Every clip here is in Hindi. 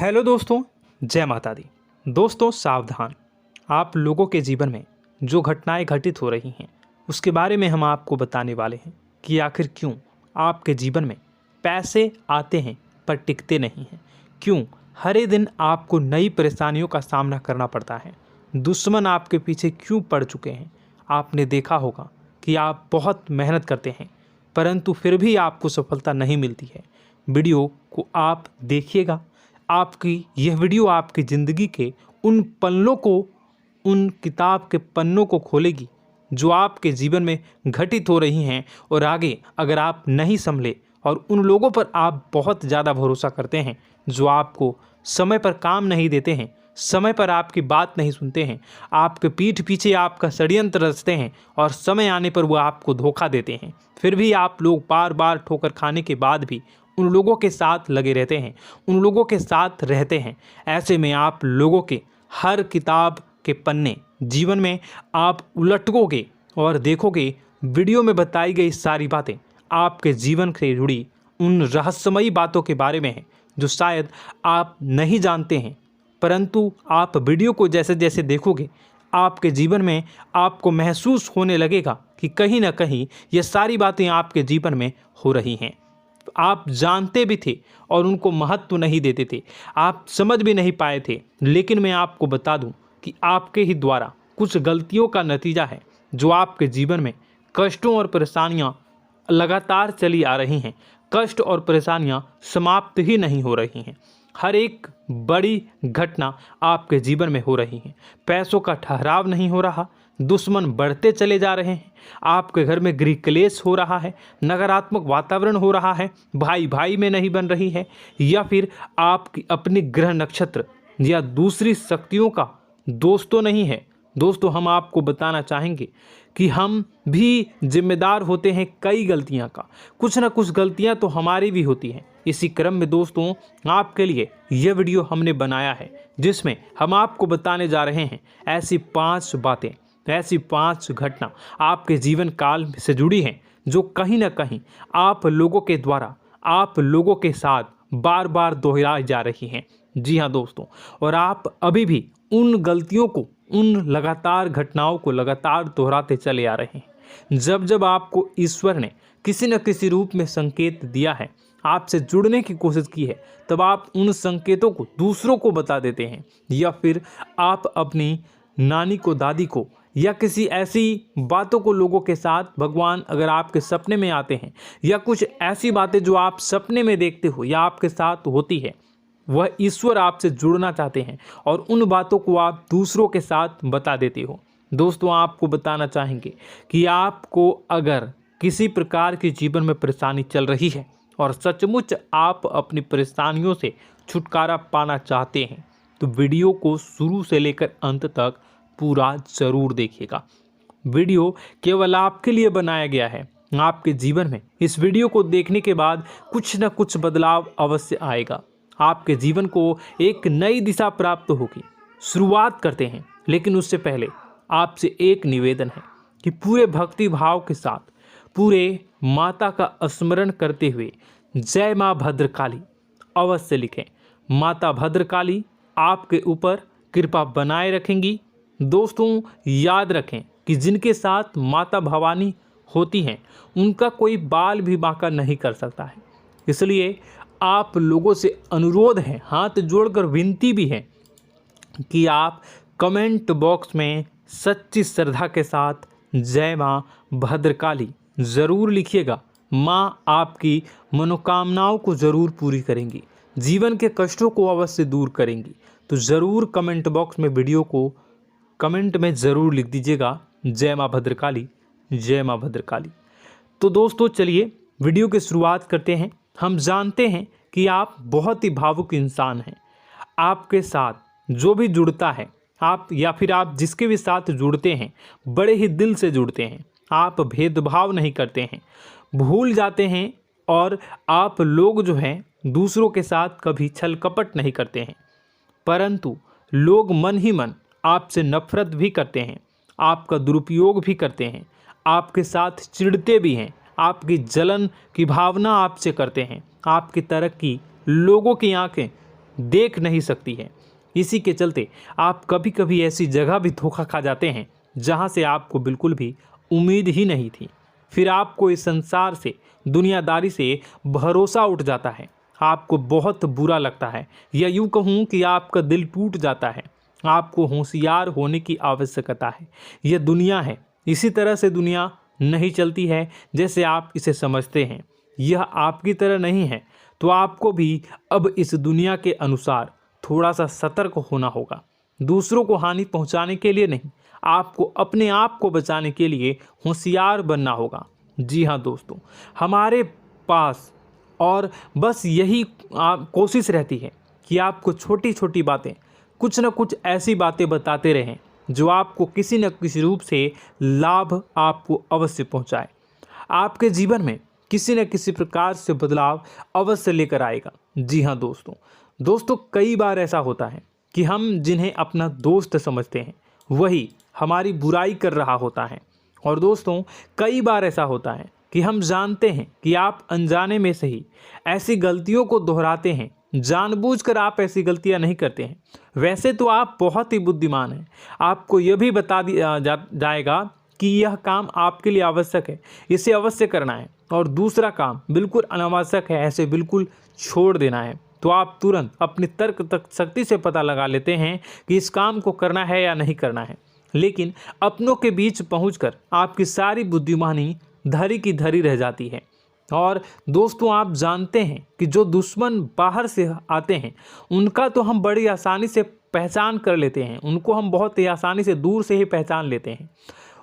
हेलो दोस्तों, जय माता दी। दोस्तों सावधान, आप लोगों के जीवन में जो घटनाएं घटित हो रही हैं उसके बारे में हम आपको बताने वाले हैं कि आखिर क्यों आपके जीवन में पैसे आते हैं पर टिकते नहीं हैं। क्यों हर एक दिन आपको नई परेशानियों का सामना करना पड़ता है। दुश्मन आपके पीछे क्यों पड़ चुके हैं। आपने देखा होगा कि आप बहुत मेहनत करते हैं परंतु फिर भी आपको सफलता नहीं मिलती है। वीडियो को आप देखिएगा। आपकी यह वीडियो आपकी ज़िंदगी के उन पन्नों को, उन किताब के पन्नों को खोलेगी जो आपके जीवन में घटित हो रही हैं। और आगे अगर आप नहीं संभले और उन लोगों पर आप बहुत ज़्यादा भरोसा करते हैं जो आपको समय पर काम नहीं देते हैं, समय पर आपकी बात नहीं सुनते हैं, आपके पीठ पीछे आपका षड्यंत्र रचते हैं और समय आने पर वो आपको धोखा देते हैं, फिर भी आप लोग बार बार ठोकर खाने के बाद भी उन लोगों के साथ लगे रहते हैं, उन लोगों के साथ रहते हैं। ऐसे में आप लोगों के हर किताब के पन्ने जीवन में आप उलटोगे और देखोगे वीडियो में बताई गई सारी बातें आपके जीवन से जुड़ी उन रहस्यमयी बातों के बारे में हैं जो शायद आप नहीं जानते हैं। परंतु आप वीडियो को जैसे जैसे देखोगे आपके जीवन में आपको महसूस होने लगेगा कि कहीं ना कहीं ये सारी बातें आपके जीवन में हो रही हैं। आप जानते भी थे और उनको महत्व नहीं देते थे, आप समझ भी नहीं पाए थे। लेकिन मैं आपको बता दूं कि आपके ही द्वारा कुछ गलतियों का नतीजा है जो आपके जीवन में कष्टों और परेशानियां लगातार चली आ रही हैं। कष्ट और परेशानियां समाप्त ही नहीं हो रही हैं। हर एक बड़ी घटना आपके जीवन में हो रही है। पैसों का ठहराव नहीं हो रहा, दुश्मन बढ़ते चले जा रहे हैं, आपके घर में गृह क्लेश हो रहा है, नकारात्मक वातावरण हो रहा है, भाई भाई में नहीं बन रही है, या फिर आपकी अपनी ग्रह नक्षत्र या दूसरी शक्तियों का दोस्तों नहीं है। दोस्तों हम आपको बताना चाहेंगे कि हम भी जिम्मेदार होते हैं कई गलतियां का। कुछ ना कुछ गलतियां तो हमारी भी होती हैं। इसी क्रम में दोस्तों आपके लिए यह वीडियो हमने बनाया है जिसमें हम आपको बताने जा रहे हैं ऐसी 5 बातें, ऐसी 5 घटना आपके जीवन काल से जुड़ी हैं जो कहीं ना कहीं आप लोगों के द्वारा आप लोगों के साथ बार बार दोहराई जा रही हैं। जी हाँ दोस्तों, और आप अभी भी उन गलतियों को, उन लगातार घटनाओं को लगातार दोहराते चले आ रहे हैं। जब जब आपको ईश्वर ने किसी न किसी रूप में संकेत दिया है, आपसे जुड़ने की कोशिश की है, तब आप उन संकेतों को दूसरों को बता देते हैं, या फिर आप अपनी नानी को, दादी को, या किसी ऐसी बातों को लोगों के साथ, भगवान अगर आपके सपने में आते हैं या कुछ ऐसी बातें जो आप सपने में देखते हो या आपके साथ होती है, वह ईश्वर आपसे जुड़ना चाहते हैं और उन बातों को आप दूसरों के साथ बता देते हो। दोस्तों आपको बताना चाहेंगे कि आपको अगर किसी प्रकार की जीवन में परेशानी चल रही है और सचमुच आप अपनी परेशानियों से छुटकारा पाना चाहते हैं तो वीडियो को शुरू से लेकर अंत तक पूरा ज़रूर देखिएगा। वीडियो केवल आपके लिए बनाया गया है। आपके जीवन में इस वीडियो को देखने के बाद कुछ न कुछ बदलाव अवश्य आएगा। आपके जीवन को एक नई दिशा प्राप्त होगी। शुरुआत करते हैं, लेकिन उससे पहले आपसे एक निवेदन है कि पूरे भक्ति भाव के साथ, पूरे माता का स्मरण करते हुए जय माँ भद्रकाली अवश्य लिखें। माता भद्रकाली आपके ऊपर कृपा बनाए रखेंगी। दोस्तों याद रखें कि जिनके साथ माता भवानी होती हैं उनका कोई बाल भी बांका नहीं कर सकता है। इसलिए आप लोगों से अनुरोध है, हाथ जोड़कर विनती भी है कि आप कमेंट बॉक्स में सच्ची श्रद्धा के साथ जय माँ भद्रकाली ज़रूर लिखिएगा। माँ आपकी मनोकामनाओं को ज़रूर पूरी करेंगी, जीवन के कष्टों को अवश्य दूर करेंगी। तो ज़रूर कमेंट बॉक्स में वीडियो को कमेंट में ज़रूर लिख दीजिएगा जय माँ भद्रकाली, जय माँ भद्रकाली। तो दोस्तों चलिए वीडियो की शुरुआत करते हैं। हम जानते हैं कि आप बहुत ही भावुक इंसान हैं। आपके साथ जो भी जुड़ता है, आप या फिर आप जिसके भी साथ जुड़ते हैं बड़े ही दिल से जुड़ते हैं। आप भेदभाव नहीं करते हैं, भूल जाते हैं, और आप लोग जो हैं दूसरों के साथ कभी छल कपट नहीं करते हैं। परंतु लोग मन ही मन आपसे नफरत भी करते हैं, आपका दुरुपयोग भी करते हैं, आपके साथ चिढ़ते भी हैं, आपकी जलन की भावना आपसे करते हैं। आपकी तरक्की लोगों की आंखें देख नहीं सकती है। इसी के चलते आप कभी कभी ऐसी जगह भी धोखा खा जाते हैं जहां से आपको बिल्कुल भी उम्मीद ही नहीं थी। फिर आपको इस संसार से, दुनियादारी से भरोसा उठ जाता है। आपको बहुत बुरा लगता है, या यूँ कहूँ कि आपका दिल टूट जाता है। आपको होशियार होने की आवश्यकता है। यह दुनिया है, इसी तरह से दुनिया नहीं चलती है जैसे आप इसे समझते हैं। यह आपकी तरह नहीं है, तो आपको भी अब इस दुनिया के अनुसार थोड़ा सा सतर्क होना होगा। दूसरों को हानि पहुंचाने के लिए नहीं, आपको अपने आप को बचाने के लिए होशियार बनना होगा। जी हाँ दोस्तों, हमारे पास और बस यही कोशिश रहती है कि आपको छोटी छोटी बातें, कुछ न कुछ ऐसी बातें बताते रहें जो आपको किसी न किसी रूप से लाभ आपको अवश्य पहुंचाए, आपके जीवन में किसी न किसी प्रकार से बदलाव अवश्य लेकर आएगा। जी हाँ दोस्तों, कई बार ऐसा होता है कि हम जिन्हें अपना दोस्त समझते हैं वही हमारी बुराई कर रहा होता है। और दोस्तों, कई बार ऐसा होता है कि हम जानते हैं कि आप अनजाने में से ही ऐसी गलतियों को दोहराते हैं। जानबूझकर आप ऐसी गलतियां नहीं करते हैं। वैसे तो आप बहुत ही बुद्धिमान हैं। आपको यह भी बता दिया जाएगा कि यह काम आपके लिए आवश्यक है, इसे अवश्य करना है, और दूसरा काम बिल्कुल अनावश्यक है, ऐसे बिल्कुल छोड़ देना है। तो आप तुरंत अपनी तर्क शक्ति से पता लगा लेते हैं कि इस काम को करना है या नहीं करना है। लेकिन अपनों के बीच पहुंचकर आपकी सारी बुद्धिमानी धरी की धरी रह जाती है। और दोस्तों, आप जानते हैं कि जो दुश्मन बाहर से आते हैं उनका तो हम बड़ी आसानी से पहचान कर लेते हैं, उनको हम बहुत ही आसानी से दूर से ही पहचान लेते हैं,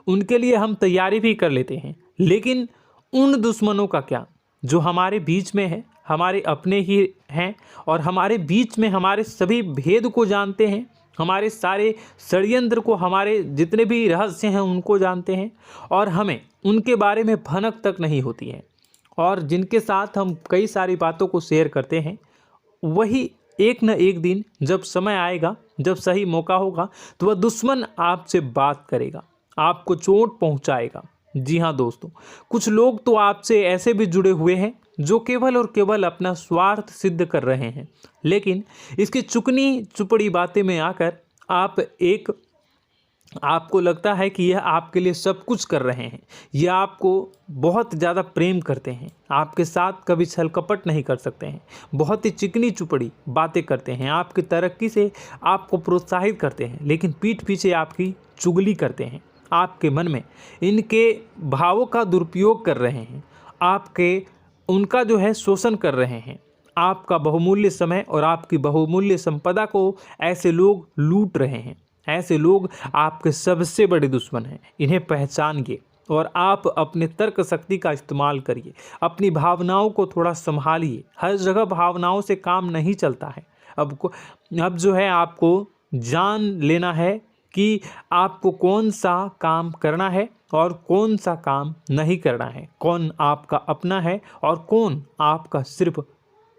उनके लिए हम तैयारी भी कर लेते हैं। लेकिन उन दुश्मनों का क्या जो हमारे बीच में है, हमारे अपने ही हैं, और हमारे बीच में हमारे सभी भेद को जानते हैं, हमारे सारे षड्यंत्र को, हमारे जितने भी रहस्य हैं उनको जानते हैं, और हमें उनके बारे में भनक तक नहीं होती है, और जिनके साथ हम कई सारी बातों को शेयर करते हैं, वही एक न एक दिन जब समय आएगा, जब सही मौका होगा, तो वह दुश्मन आपसे बात करेगा, आपको चोट पहुंचाएगा। जी हाँ दोस्तों, कुछ लोग तो आपसे ऐसे भी जुड़े हुए हैं जो केवल और केवल अपना स्वार्थ सिद्ध कर रहे हैं। लेकिन इसकी चुकनी चुपड़ी बातें में आकर आपको लगता है कि यह आपके लिए सब कुछ कर रहे हैं, यह आपको बहुत ज़्यादा प्रेम करते हैं, आपके साथ कभी छल कपट नहीं कर सकते हैं, बहुत ही चिकनी चुपड़ी बातें करते हैं, आपकी तरक्की से आपको प्रोत्साहित करते हैं, लेकिन पीठ पीछे आपकी चुगली करते हैं, आपके मन में इनके भावों का दुरुपयोग कर रहे हैं, उनका जो है शोषण कर रहे हैं। आपका बहुमूल्य समय और आपकी बहुमूल्य संपदा को ऐसे लोग लूट रहे हैं। ऐसे लोग आपके सबसे बड़े दुश्मन हैं। इन्हें पहचानिए और आप अपने तर्क शक्ति का इस्तेमाल करिए। अपनी भावनाओं को थोड़ा संभालिए। हर जगह भावनाओं से काम नहीं चलता है। अब जो है आपको जान लेना है कि आपको कौन सा काम करना है और कौन सा काम नहीं करना है, कौन आपका अपना है और कौन आपका सिर्फ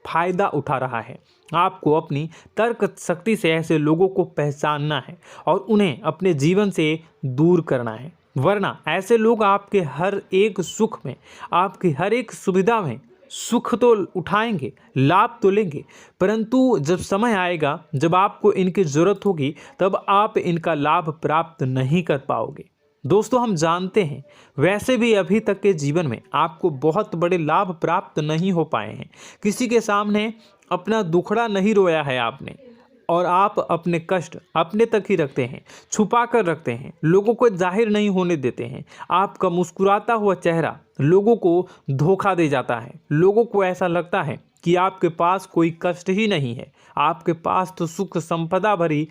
फायदा उठा रहा है। आपको अपनी तर्क शक्ति से ऐसे लोगों को पहचानना है और उन्हें अपने जीवन से दूर करना है, वरना ऐसे लोग आपके हर एक सुख में, आपकी हर एक सुविधा में सुख तो उठाएंगे, लाभ तो लेंगे, परंतु जब समय आएगा, जब आपको इनकी ज़रूरत होगी, तब आप इनका लाभ प्राप्त नहीं कर पाओगे। दोस्तों, हम जानते हैं वैसे भी अभी तक के जीवन में आपको बहुत बड़े लाभ प्राप्त नहीं हो पाए हैं। किसी के सामने अपना दुखड़ा नहीं रोया है आपने, और आप अपने कष्ट अपने तक ही रखते हैं, छुपा कर रखते हैं, लोगों को जाहिर नहीं होने देते हैं। आपका मुस्कुराता हुआ चेहरा लोगों को धोखा दे जाता है। लोगों को ऐसा लगता है कि आपके पास कोई कष्ट ही नहीं है, आपके पास तो सुख संपदा भरी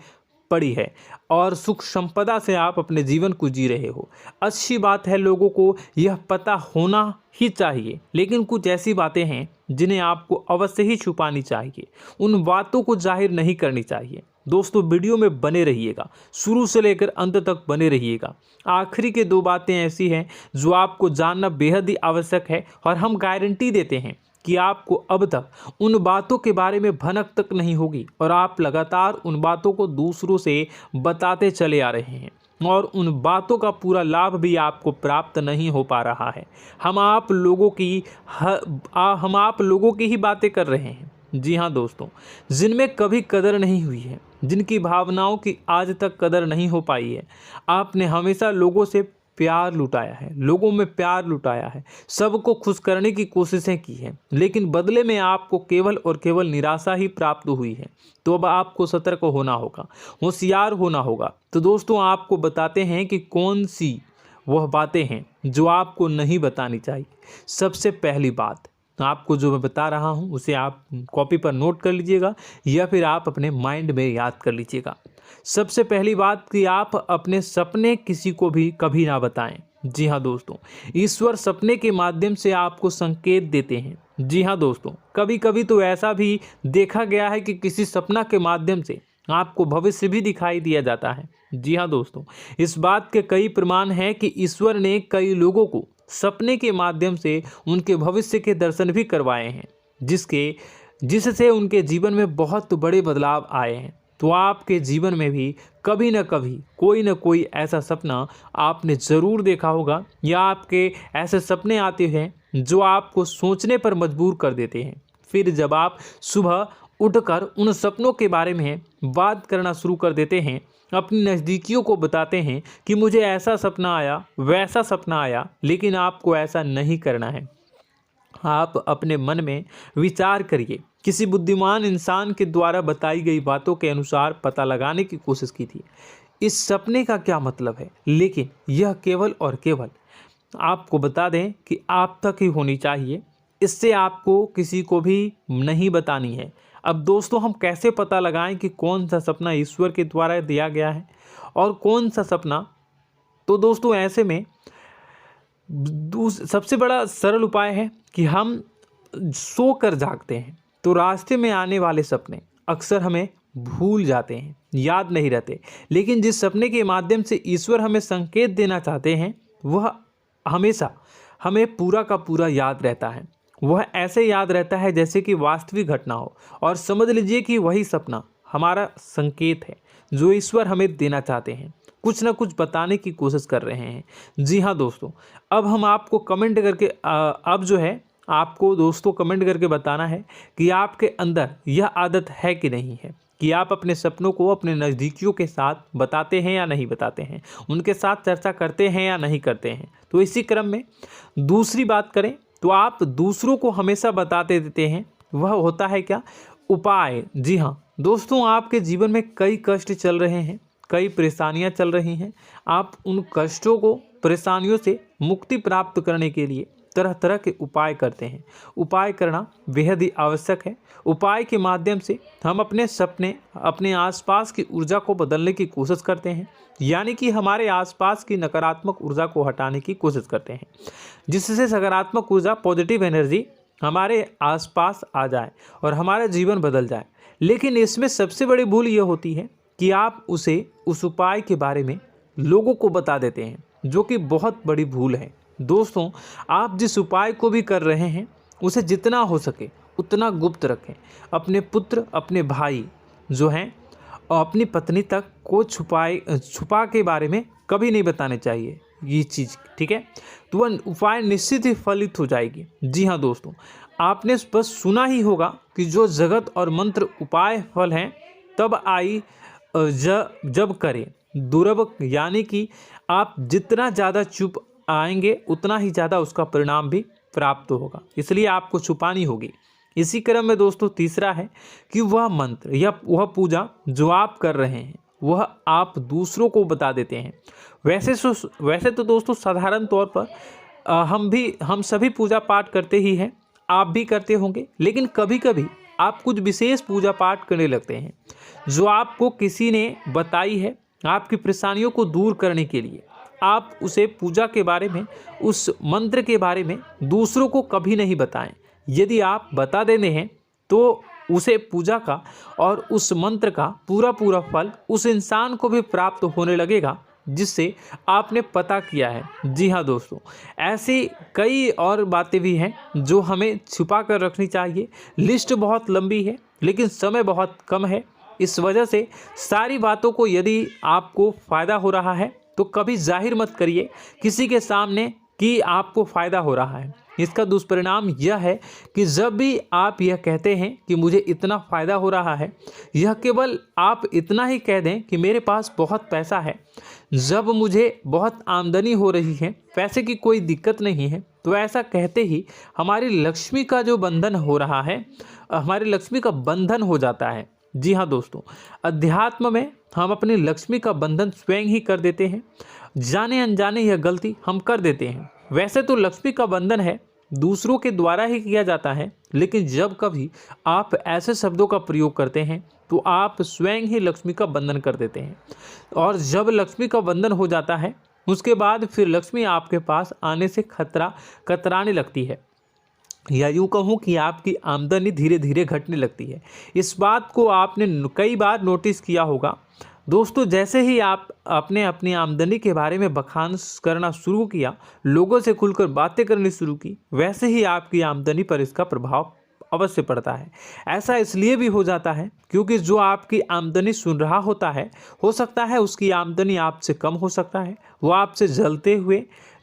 पड़ी है और सुख संपदा से आप अपने जीवन को जी रहे हो। अच्छी बात है, लोगों को यह पता होना ही चाहिए, लेकिन कुछ ऐसी बातें हैं जिन्हें आपको अवश्य ही छुपानी चाहिए। उन बातों को जाहिर नहीं करनी चाहिए। दोस्तों, वीडियो में बने रहिएगा, शुरू से लेकर अंत तक बने रहिएगा। आखिरी के 2 बातें ऐसी हैं जो आपको जानना बेहद ही आवश्यक है, और हम गारंटी देते हैं कि आपको अब तक उन बातों के बारे में भनक तक नहीं होगी, और आप लगातार उन बातों को दूसरों से बताते चले आ रहे हैं, और उन बातों का पूरा लाभ भी आपको प्राप्त नहीं हो पा रहा है। हम आप लोगों की ही बातें कर रहे हैं, जी हाँ दोस्तों, जिनमें कभी कदर नहीं हुई है, जिनकी भावनाओं की आज तक कदर नहीं हो पाई है। आपने हमेशा लोगों से प्यार लुटाया है, लोगों में प्यार लुटाया है, सबको खुश करने की कोशिशें की हैं, लेकिन बदले में आपको केवल और केवल निराशा ही प्राप्त हुई है। तो अब आपको सतर्क होना होगा, होशियार होना होगा। तो दोस्तों, आपको बताते हैं कि कौन सी वह बातें हैं जो आपको नहीं बतानी चाहिए। सबसे पहली बात, आपको जो मैं बता रहा हूं उसे आप कॉपी पर नोट कर लीजिएगा या फिर आप अपने माइंड में याद कर लीजिएगा। सबसे पहली बात कि आप अपने सपने किसी को भी कभी ना बताएं। जी हाँ दोस्तों, ईश्वर सपने के माध्यम से आपको संकेत देते हैं। जी हाँ दोस्तों, कभी कभी तो ऐसा भी देखा गया है कि किसी सपना के माध्यम से आपको भविष्य भी दिखाई दिया जाता है। जी हाँ दोस्तों, इस बात के कई प्रमाण हैं कि ईश्वर ने कई लोगों को सपने के माध्यम से उनके भविष्य के दर्शन भी करवाए हैं, जिससे उनके जीवन में बहुत बड़े बदलाव आए हैं। तो आपके जीवन में भी कभी न कभी कोई न कोई ऐसा सपना आपने ज़रूर देखा होगा, या आपके ऐसे सपने आते हैं जो आपको सोचने पर मजबूर कर देते हैं। फिर जब आप सुबह उठकर उन सपनों के बारे में बात करना शुरू कर देते हैं, अपनी नज़दीकियों को बताते हैं कि मुझे ऐसा सपना आया, वैसा सपना आया, लेकिन आपको ऐसा नहीं करना है। आप अपने मन में विचार करिए। किसी बुद्धिमान इंसान के द्वारा बताई गई बातों के अनुसार पता लगाने की कोशिश की थी इस सपने का क्या मतलब है, लेकिन यह केवल और केवल आपको बता दें कि आप तक ही होनी चाहिए। इससे आपको किसी को भी नहीं बतानी है। अब दोस्तों, हम कैसे पता लगाएं कि कौन सा सपना ईश्वर के द्वारा दिया गया है और कौन सा सपना? तो दोस्तों, ऐसे में सबसे बड़ा सरल उपाय है कि हम सोकर जागते हैं तो रास्ते में आने वाले सपने अक्सर हमें भूल जाते हैं, याद नहीं रहते। लेकिन जिस सपने के माध्यम से ईश्वर हमें संकेत देना चाहते हैं वह हमेशा हमें पूरा का पूरा याद रहता है। वह ऐसे याद रहता है जैसे कि वास्तविक घटना हो, और समझ लीजिए कि वही सपना हमारा संकेत है जो ईश्वर हमें देना चाहते हैं, कुछ ना कुछ बताने की कोशिश कर रहे हैं। जी हाँ दोस्तों, अब हम आपको कमेंट करके अब जो है आपको दोस्तों कमेंट करके बताना है कि आपके अंदर यह आदत है कि नहीं है, कि आप अपने सपनों को अपने नज़दीकियों के साथ बताते हैं या नहीं बताते हैं, उनके साथ चर्चा करते हैं या नहीं करते हैं। तो इसी क्रम में दूसरी बात करें तो आप दूसरों को हमेशा बताते देते हैं, वह होता है क्या? उपाय। जी हाँ दोस्तों, आपके जीवन में कई कष्ट चल रहे हैं, कई परेशानियां चल रही हैं। आप उन कष्टों को, परेशानियों से मुक्ति प्राप्त करने के लिए तरह तरह के उपाय करते हैं। उपाय करना बेहद ही आवश्यक है। उपाय के माध्यम से हम अपने सपने, अपने आसपास की ऊर्जा को बदलने की कोशिश करते हैं, यानी कि हमारे आसपास की नकारात्मक ऊर्जा को हटाने की कोशिश करते हैं, जिससे सकारात्मक ऊर्जा, पॉजिटिव एनर्जी हमारे आसपास आ जाए और हमारा जीवन बदल जाए। लेकिन इसमें सबसे बड़ी भूल यह होती है कि आप उस उपाय के बारे में लोगों को बता देते हैं, जो कि बहुत बड़ी भूल है। दोस्तों, आप जिस उपाय को भी कर रहे हैं उसे जितना हो सके उतना गुप्त रखें। अपने पुत्र, अपने भाई जो हैं और अपनी पत्नी तक को छुपा के बारे में कभी नहीं बताने चाहिए ये चीज़, ठीक है? तो वह उपाय निश्चित ही फलित हो जाएगी। जी हाँ दोस्तों, आपने बस सुना ही होगा कि जो जगत और मंत्र उपाय फल हैं तब आई जब करें दुर्लभ, यानी कि आप जितना ज़्यादा चुप आएंगे उतना ही ज़्यादा उसका परिणाम भी प्राप्त होगा, इसलिए आपको छुपानी होगी। इसी क्रम में दोस्तों तीसरा है कि वह मंत्र या वह पूजा जो आप कर रहे हैं वह आप दूसरों को बता देते हैं। वैसे तो दोस्तों साधारण तौर पर हम सभी पूजा पाठ करते ही हैं, आप भी करते होंगे, लेकिन कभी कभी आप कुछ विशेष पूजा पाठ करने लगते हैं जो आपको किसी ने बताई है आपकी परेशानियों को दूर करने के लिए। आप उसे पूजा के बारे में, उस मंत्र के बारे में दूसरों को कभी नहीं बताएं। यदि आप बता देते हैं तो उसे पूजा का और उस मंत्र का पूरा फल उस इंसान को भी प्राप्त होने लगेगा जिससे आपने पता किया है। जी हाँ दोस्तों, ऐसी कई और बातें भी हैं जो हमें छुपा कर रखनी चाहिए। लिस्ट बहुत लंबी है लेकिन समय बहुत कम है, इस वजह से सारी बातों को, यदि आपको फ़ायदा हो रहा है तो कभी जाहिर मत करिए, किसी के सामने कि आपको फ़ायदा हो रहा है। इसका दुष्परिणाम यह है कि जब भी आप यह कहते हैं कि मुझे इतना फ़ायदा हो रहा है, यह केवल आप इतना ही कह दें कि मेरे पास बहुत पैसा है, जब मुझे बहुत आमदनी हो रही है, पैसे की कोई दिक्कत नहीं है, तो ऐसा कहते ही हमारी लक्ष्मी का जो बंधन हो रहा है, हमारी लक्ष्मी का बंधन हो जाता है। जी हाँ दोस्तों, अध्यात्म में हम अपनी लक्ष्मी का बंधन स्वयं ही कर देते हैं। जाने अनजाने यह गलती हम कर देते हैं। वैसे तो लक्ष्मी का बंधन है दूसरों के द्वारा ही किया जाता है, लेकिन जब कभी आप ऐसे शब्दों का प्रयोग करते हैं तो आप स्वयं ही लक्ष्मी का बंधन कर देते हैं। और जब लक्ष्मी का बंधन हो जाता है, उसके बाद फिर लक्ष्मी आपके पास आने से कतराने लगती है, या यूँ कहूँ कि आपकी आमदनी धीरे धीरे घटने लगती है। इस बात को आपने कई बार नोटिस किया होगा दोस्तों। जैसे ही आप अपने अपनी आमदनी के बारे में बखान करना शुरू किया, लोगों से खुलकर बातें करनी शुरू की, वैसे ही आपकी आमदनी पर इसका प्रभाव अवश्य पड़ता है। ऐसा इसलिए भी हो जाता है क्योंकि जो आपकी आमदनी सुन रहा होता है, हो सकता है उसकी आमदनी आपसे कम हो सकता है, वो आपसे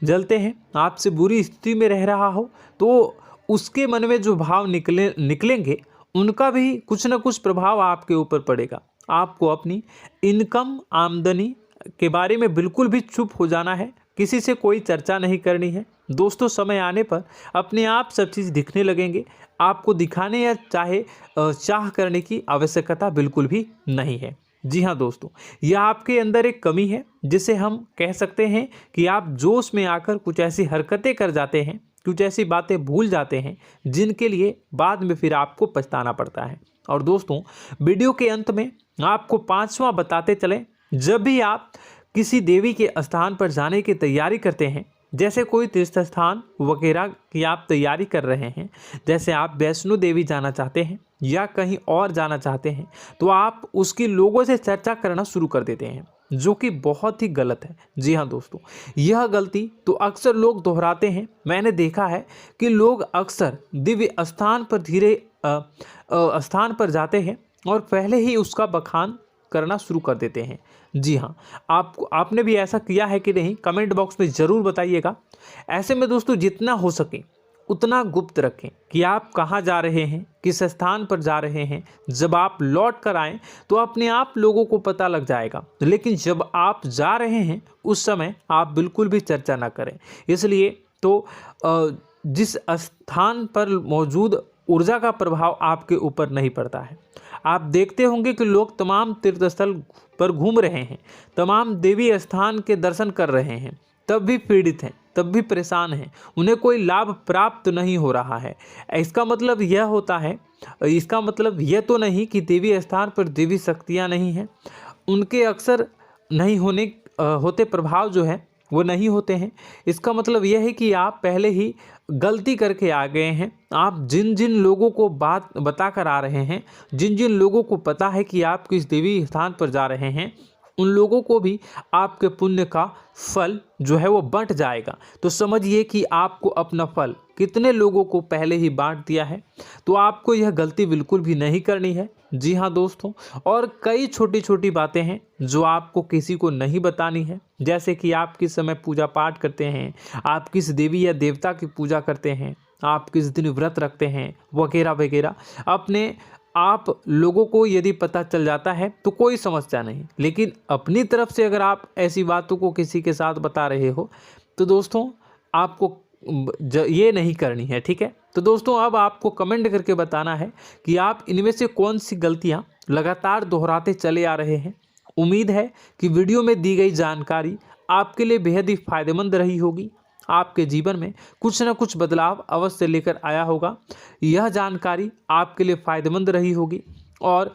जलते हैं, आपसे बुरी स्थिति में रह रहा हो, तो उसके मन में जो भाव निकलेंगे उनका भी कुछ न कुछ प्रभाव आपके ऊपर पड़ेगा। आपको अपनी इनकम आमदनी के बारे में बिल्कुल भी चुप हो जाना है, किसी से कोई चर्चा नहीं करनी है दोस्तों। समय आने पर अपने आप सब चीज़ दिखने लगेंगे। आपको दिखाने या चाह करने की आवश्यकता बिल्कुल भी नहीं है। जी हाँ दोस्तों, यह आपके अंदर एक कमी है, जिसे हम कह सकते हैं कि आप जोश में आकर कुछ ऐसी हरकतें कर जाते हैं, कुछ ऐसी बातें भूल जाते हैं जिनके लिए बाद में फिर आपको पछताना पड़ता है। और दोस्तों, वीडियो के अंत में आपको 5वां बताते चलें, जब भी आप किसी देवी के स्थान पर जाने की तैयारी करते हैं, जैसे कोई तीर्थ स्थान वगैरह की आप तैयारी कर रहे हैं, जैसे आप वैष्णो देवी जाना चाहते हैं या कहीं और जाना चाहते हैं, तो आप उसकी लोगों से चर्चा करना शुरू कर देते हैं, जो कि बहुत ही गलत है। जी हाँ दोस्तों, यह गलती तो अक्सर लोग दोहराते हैं। मैंने देखा है कि लोग अक्सर दिव्य स्थान पर जाते हैं और पहले ही उसका बखान करना शुरू कर देते हैं। जी हाँ, आपने भी ऐसा किया है कि नहीं, कमेंट बॉक्स में ज़रूर बताइएगा। ऐसे में दोस्तों, जितना हो सके उतना गुप्त रखें कि आप कहाँ जा रहे हैं, किस स्थान पर जा रहे हैं। जब आप लौट कर आएँ तो अपने आप लोगों को पता लग जाएगा, लेकिन जब आप जा रहे हैं उस समय आप बिल्कुल भी चर्चा ना करें। इसलिए तो जिस स्थान पर मौजूद ऊर्जा का प्रभाव आपके ऊपर नहीं पड़ता है। आप देखते होंगे कि लोग तमाम तीर्थ स्थल पर घूम रहे हैं, तमाम देवी स्थान के दर्शन कर रहे हैं, तब भी पीड़ित हैं, तब भी परेशान हैं, उन्हें कोई लाभ प्राप्त नहीं हो रहा है। इसका मतलब यह तो नहीं कि देवी स्थान पर देवी शक्तियाँ नहीं हैं, उनके अक्सर नहीं होते प्रभाव जो है वो नहीं होते हैं। इसका मतलब यह है कि आप पहले ही गलती करके आ गए हैं। आप जिन जिन लोगों को बात बता कर आ रहे हैं, जिन जिन लोगों को पता है कि आप किस देवी स्थान पर जा रहे हैं, उन लोगों को भी आपके पुण्य का फल जो है वो बंट जाएगा। तो समझिए कि आपको अपना फल कितने लोगों को पहले ही बांट दिया है। तो आपको यह गलती बिल्कुल भी नहीं करनी है। जी हाँ दोस्तों, और कई छोटी छोटी बातें हैं जो आपको किसी को नहीं बतानी है, जैसे कि आप किस समय पूजा पाठ करते हैं, आप किस देवी या देवता की पूजा करते हैं, आप किस दिन व्रत रखते हैं, वगैरह वगैरह। अपने आप लोगों को यदि पता चल जाता है तो कोई समस्या नहीं, लेकिन अपनी तरफ से अगर आप ऐसी बातों को किसी के साथ बता रहे हो तो दोस्तों आपको ये नहीं करनी है, ठीक है। तो दोस्तों, अब आपको कमेंट करके बताना है कि आप इनमें से कौन सी गलतियां लगातार दोहराते चले आ रहे हैं। उम्मीद है कि वीडियो में दी गई जानकारी आपके लिए बेहद ही फायदेमंद रही होगी, आपके जीवन में कुछ न कुछ बदलाव अवश्य लेकर आया होगा। यह जानकारी आपके लिए फ़ायदेमंद रही होगी और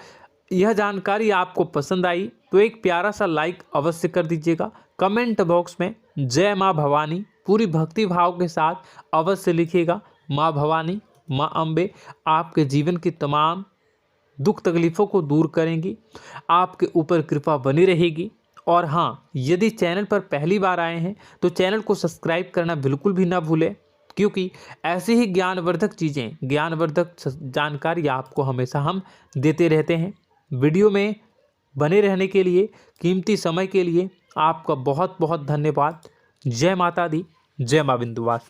यह जानकारी आपको पसंद आई तो एक प्यारा सा लाइक अवश्य कर दीजिएगा। कमेंट बॉक्स में जय माँ भवानी पूरी भक्ति भाव के साथ अवश्य लिखिएगा। माँ भवानी, माँ अम्बे आपके जीवन की तमाम दुख तकलीफ़ों को दूर करेंगी, आपके ऊपर कृपा बनी रहेगी। और हाँ, यदि चैनल पर पहली बार आए हैं तो चैनल को सब्सक्राइब करना बिल्कुल भी ना भूलें, क्योंकि ऐसी ही ज्ञानवर्धक चीज़ें, ज्ञानवर्धक जानकारी आपको हमेशा हम देते रहते हैं। वीडियो में बने रहने के लिए, कीमती समय के लिए आपका बहुत बहुत धन्यवाद। जय माता दी, जय मां विंध्यवासिनी।